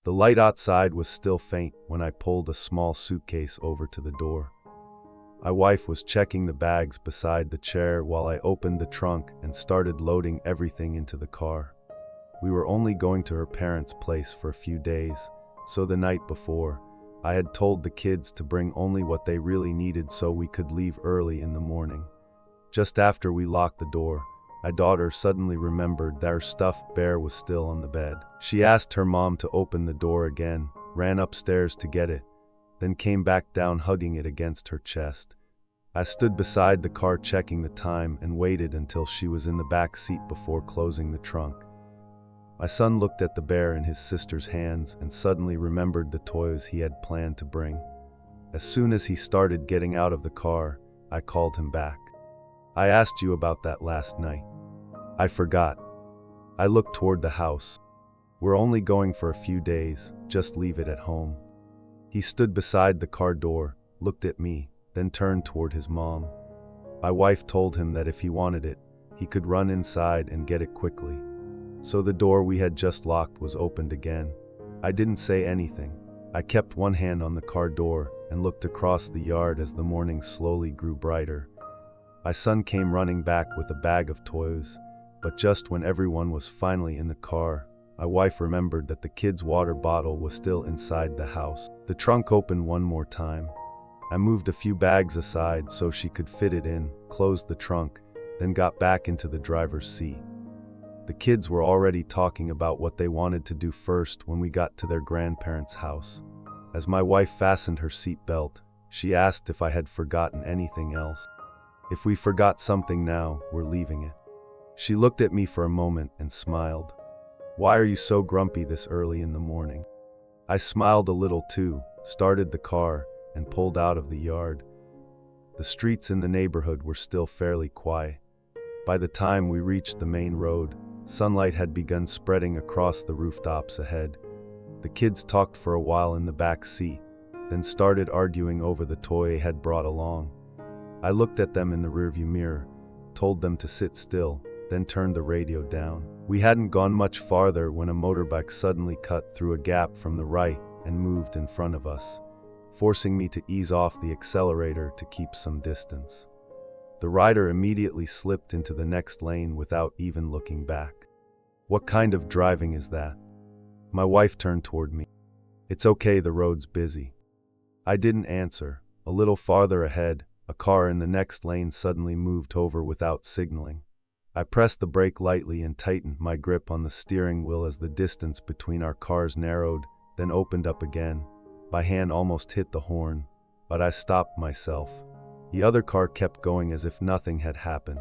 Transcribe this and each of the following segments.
The light outside was still faint when I pulled a small suitcase over to the door. My wife was checking the bags beside the chair while I opened the trunk and started loading everything into the car. We were only going to her parents' place for a few days, so the night before, I had told the kids to bring only what they really needed so we could leave early in the morning. Just after we locked the door, my daughter suddenly remembered that her stuffed bear was still on the bed. She asked her mom to open the door again, ran upstairs to get it, then came back down hugging it against her chest. I stood beside the car checking the time and waited until she was in the back seat before closing the trunk. My son looked at the bear in his sister's hands and suddenly remembered the toys he had planned to bring. As soon as he started getting out of the car, I called him back. "I asked you about that last night." "I forgot." I looked toward the house. "We're only going for a few days, just leave it at home." He stood beside the car door, looked at me, then turned toward his mom. My wife told him that if he wanted it, he could run inside and get it quickly. So the door we had just locked was opened again. I didn't say anything. I kept one hand on the car door and looked across the yard as the morning slowly grew brighter. My son came running back with a bag of toys, but just when everyone was finally in the car, my wife remembered that the kids' water bottle was still inside the house. The trunk opened one more time. I moved a few bags aside so she could fit it in, closed the trunk, then got back into the driver's seat. The kids were already talking about what they wanted to do first when we got to their grandparents' house. As my wife fastened her seat belt, she asked if I had forgotten anything else. "If we forgot something now, we're leaving it." She looked at me for a moment and smiled. "Why are you so grumpy this early in the morning?" I smiled a little too, started the car, and pulled out of the yard. The streets in the neighborhood were still fairly quiet. By the time we reached the main road, sunlight had begun spreading across the rooftops ahead. The kids talked for a while in the back seat, then started arguing over the toy they had brought along. I looked at them in the rearview mirror, told them to sit still, then turned the radio down. We hadn't gone much farther when a motorbike suddenly cut through a gap from the right and moved in front of us, forcing me to ease off the accelerator to keep some distance. The rider immediately slipped into the next lane without even looking back. "What kind of driving is that?" My wife turned toward me. "It's okay, the road's busy." I didn't answer. A little farther ahead, a car in the next lane suddenly moved over without signaling. I pressed the brake lightly and tightened my grip on the steering wheel as the distance between our cars narrowed, then opened up again. My hand almost hit the horn, but I stopped myself. The other car kept going as if nothing had happened.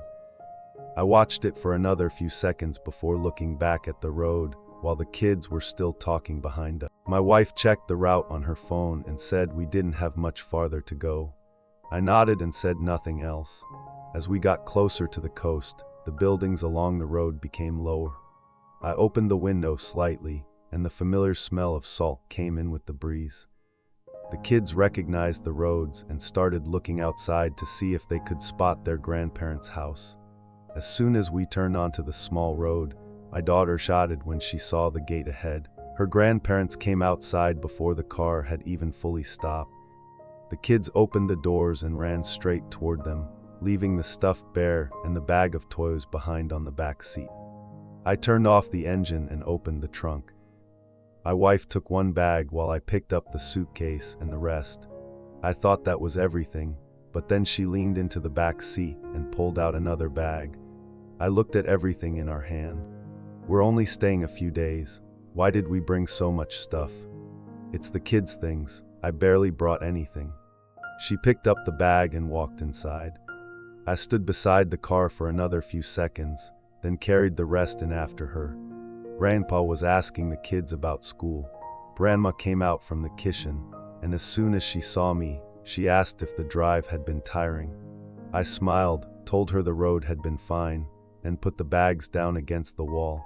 I watched it for another few seconds before looking back at the road, while the kids were still talking behind us. My wife checked the route on her phone and said we didn't have much farther to go. I nodded and said nothing else. As we got closer to the coast, the buildings along the road became lower. I opened the window slightly, and the familiar smell of salt came in with the breeze. The kids recognized the roads and started looking outside to see if they could spot their grandparents' house. As soon as we turned onto the small road, my daughter shouted when she saw the gate ahead. Her grandparents came outside before the car had even fully stopped. The kids opened the doors and ran straight toward them, leaving the stuffed bear and the bag of toys behind on the back seat. I turned off the engine and opened the trunk. My wife took one bag while I picked up the suitcase and the rest. I thought that was everything, but then she leaned into the back seat and pulled out another bag. I looked at everything in our hand. "We're only staying a few days. Why did we bring so much stuff?" "It's the kids' things. I barely brought anything." She picked up the bag and walked inside. I stood beside the car for another few seconds, then carried the rest in after her. Grandpa was asking the kids about school. Grandma came out from the kitchen, and as soon as she saw me, she asked if the drive had been tiring. I smiled, told her the road had been fine, and put the bags down against the wall.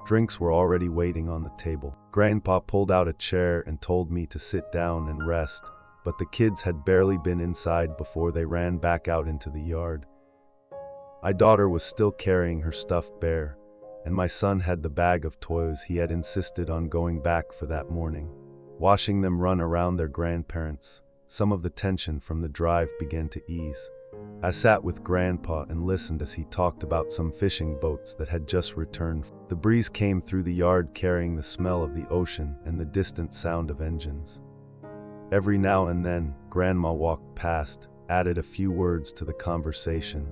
Drinks were already waiting on the table. Grandpa pulled out a chair and told me to sit down and rest, but the kids had barely been inside before they ran back out into the yard. My daughter was still carrying her stuffed bear. and my son had the bag of toys he had insisted on going back for that morning. Watching them run around their grandparents, some of the tension from the drive began to ease. I sat with Grandpa and listened as he talked about some fishing boats that had just returned. The breeze came through the yard carrying the smell of the ocean and the distant sound of engines. Every now and then, Grandma walked past, added a few words to the conversation,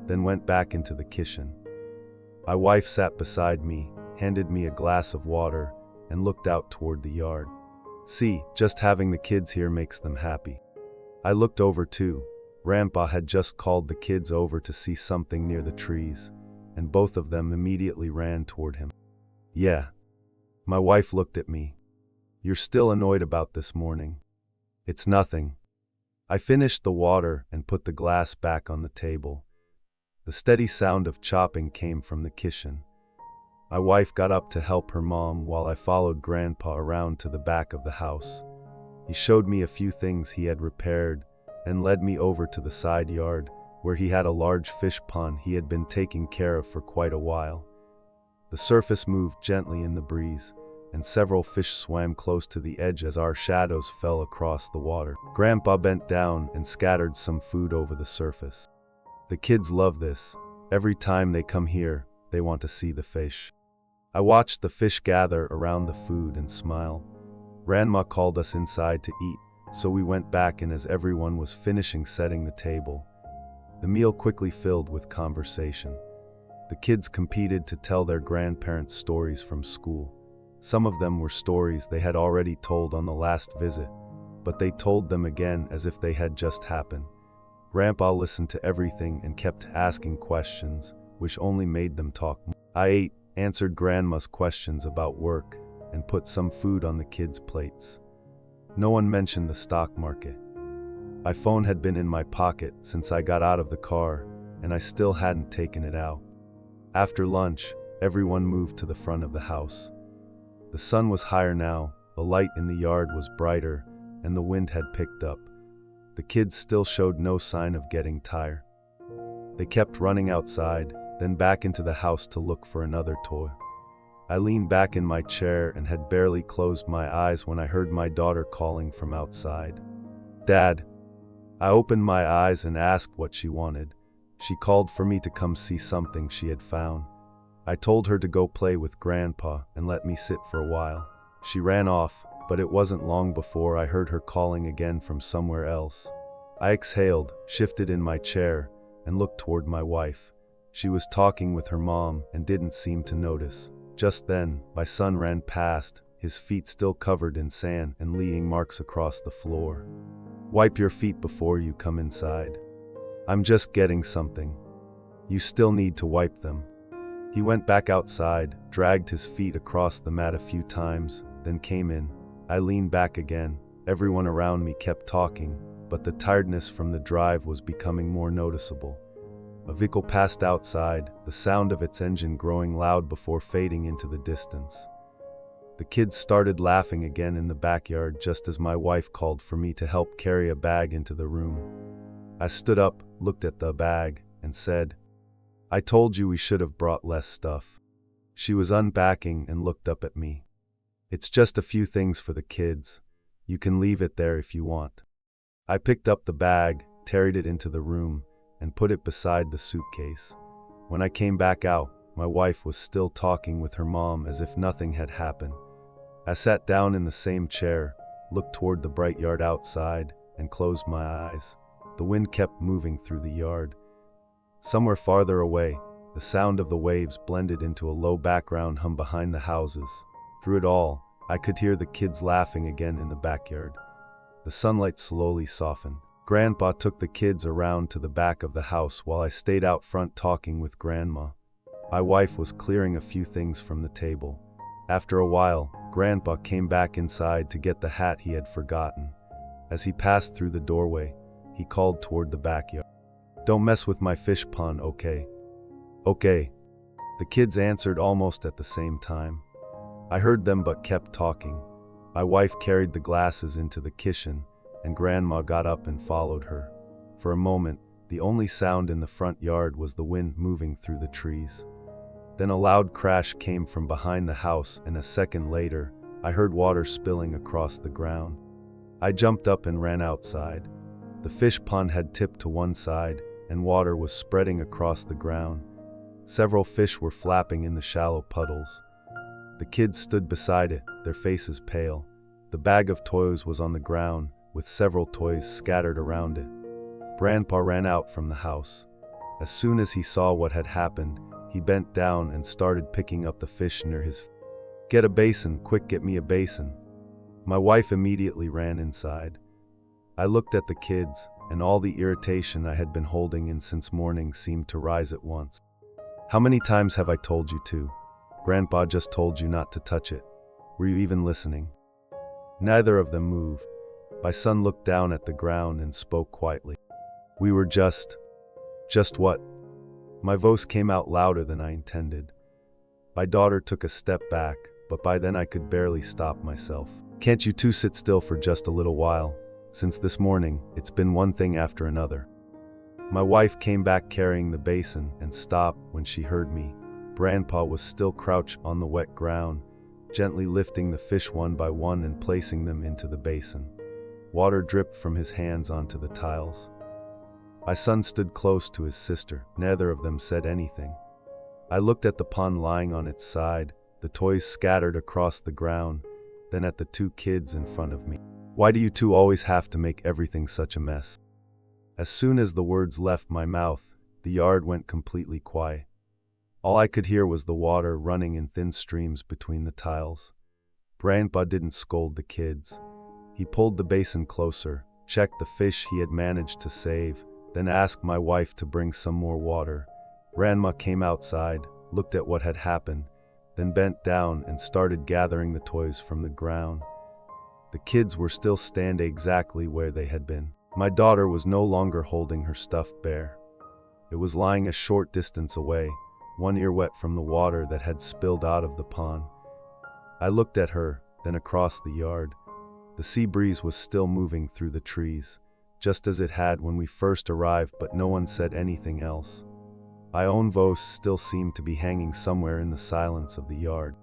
then went back into the kitchen. My wife sat beside me, handed me a glass of water, and looked out toward the yard. See, just having the kids here makes them happy. I looked over too. Grandpa had just called the kids over to see something near the trees, and both of them immediately ran toward him. Yeah. My wife looked at me. You're still annoyed about this morning. It's nothing. I finished the water and put the glass back on the table. The steady sound of chopping came from the kitchen. My wife got up to help her mom while I followed Grandpa around to the back of the house. He showed me a few things he had repaired and led me over to the side yard, where he had a large fish pond he had been taking care of for quite a while. The surface moved gently in the breeze, and several fish swam close to the edge as our shadows fell across the water. Grandpa bent down and scattered some food over the surface. The kids love this. Every time they come here, they want to see the fish. I watched the fish gather around the food and smile. Grandma called us inside to eat, so we went back in as everyone was finishing setting the table. The meal quickly filled with conversation. The kids competed to tell their grandparents stories from school. Some of them were stories they had already told on the last visit, but they told them again as if they had just happened. Grandpa listened to everything and kept asking questions, which only made them talk more. I ate, answered Grandma's questions about work, and put some food on the kids' plates. No one mentioned the stock market. My phone had been in my pocket since I got out of the car, and I still hadn't taken it out. After lunch, everyone moved to the front of the house. The sun was higher now, the light in the yard was brighter, and the wind had picked up. The kids still showed no sign of getting tired. They kept running outside, then back into the house to look for another toy. I leaned back in my chair and had barely closed my eyes when I heard my daughter calling from outside. Dad. I opened my eyes and asked what she wanted. She called for me to come see something she had found. I told her to go play with Grandpa and let me sit for a while. She ran off, but it wasn't long before I heard her calling again from somewhere else. I exhaled, shifted in my chair, and looked toward my wife. She was talking with her mom and didn't seem to notice. Just then, my son ran past, his feet still covered in sand and leaving marks across the floor. Wipe your feet before you come inside. I'm just getting something. You still need to wipe them. He went back outside, dragged his feet across the mat a few times, then came in. I leaned back again. Everyone around me kept talking, but the tiredness from the drive was becoming more noticeable. A vehicle passed outside, the sound of its engine growing loud before fading into the distance. The kids started laughing again in the backyard just as my wife called for me to help carry a bag into the room. I stood up, looked at the bag, and said, I told you we should have brought less stuff. She was unpacking and looked up at me. It's just a few things for the kids. You can leave it there if you want. I picked up the bag, carried it into the room, and put it beside the suitcase. When I came back out, my wife was still talking with her mom as if nothing had happened. I sat down in the same chair, looked toward the bright yard outside, and closed my eyes. The wind kept moving through the yard. Somewhere farther away, the sound of the waves blended into a low background hum behind the houses. Through it all, I could hear the kids laughing again in the backyard. The sunlight slowly softened. Grandpa took the kids around to the back of the house while I stayed out front talking with Grandma. My wife was clearing a few things from the table. After a while, Grandpa came back inside to get the hat he had forgotten. As he passed through the doorway, he called toward the backyard. Don't mess with my fish pond, okay? Okay. The kids answered almost at the same time. I heard them but kept talking. My wife carried the glasses into the kitchen, and Grandma got up and followed her. For a moment, the only sound in the front yard was the wind moving through the trees. Then a loud crash came from behind the house, and a second later, I heard water spilling across the ground. I jumped up and ran outside. The fish pond had tipped to one side, and water was spreading across the ground. Several fish were flapping in the shallow puddles. The kids stood beside it, their faces pale. The bag of toys was on the ground, with several toys scattered around it. Grandpa ran out from the house. As soon as he saw what had happened, he bent down and started picking up the fish near his feet. "Get a basin, quick, get me a basin." My wife immediately ran inside. I looked at the kids, and all the irritation I had been holding in since morning seemed to rise at once. "How many times have I told you to? Grandpa just told you not to touch it. Were you even listening?" Neither of them moved. My son looked down at the ground and spoke quietly. "We were just what?" My voice came out louder than I intended. My daughter took a step back, but by then I could barely stop myself. "Can't you two sit still for just a little while? Since this morning, it's been one thing after another." My wife came back carrying the basin and stopped when she heard me. Grandpa was still crouched on the wet ground, gently lifting the fish one by one and placing them into the basin. Water dripped from his hands onto the tiles. My son stood close to his sister. Neither of them said anything. I looked at the pond lying on its side, the toys scattered across the ground, then at the two kids in front of me. "Why do you two always have to make everything such a mess?" As soon as the words left my mouth, the yard went completely quiet. All I could hear was the water running in thin streams between the tiles. Grandpa didn't scold the kids. He pulled the basin closer, checked the fish he had managed to save, then asked my wife to bring some more water. Grandma came outside, looked at what had happened, then bent down and started gathering the toys from the ground. The kids were still standing exactly where they had been. My daughter was no longer holding her stuffed bear. It was lying a short distance away, one ear wet from the water that had spilled out of the pond. I looked at her, then across the yard. The sea breeze was still moving through the trees, just as it had when we first arrived, but no one said anything else. My own voice still seemed to be hanging somewhere in the silence of the yard.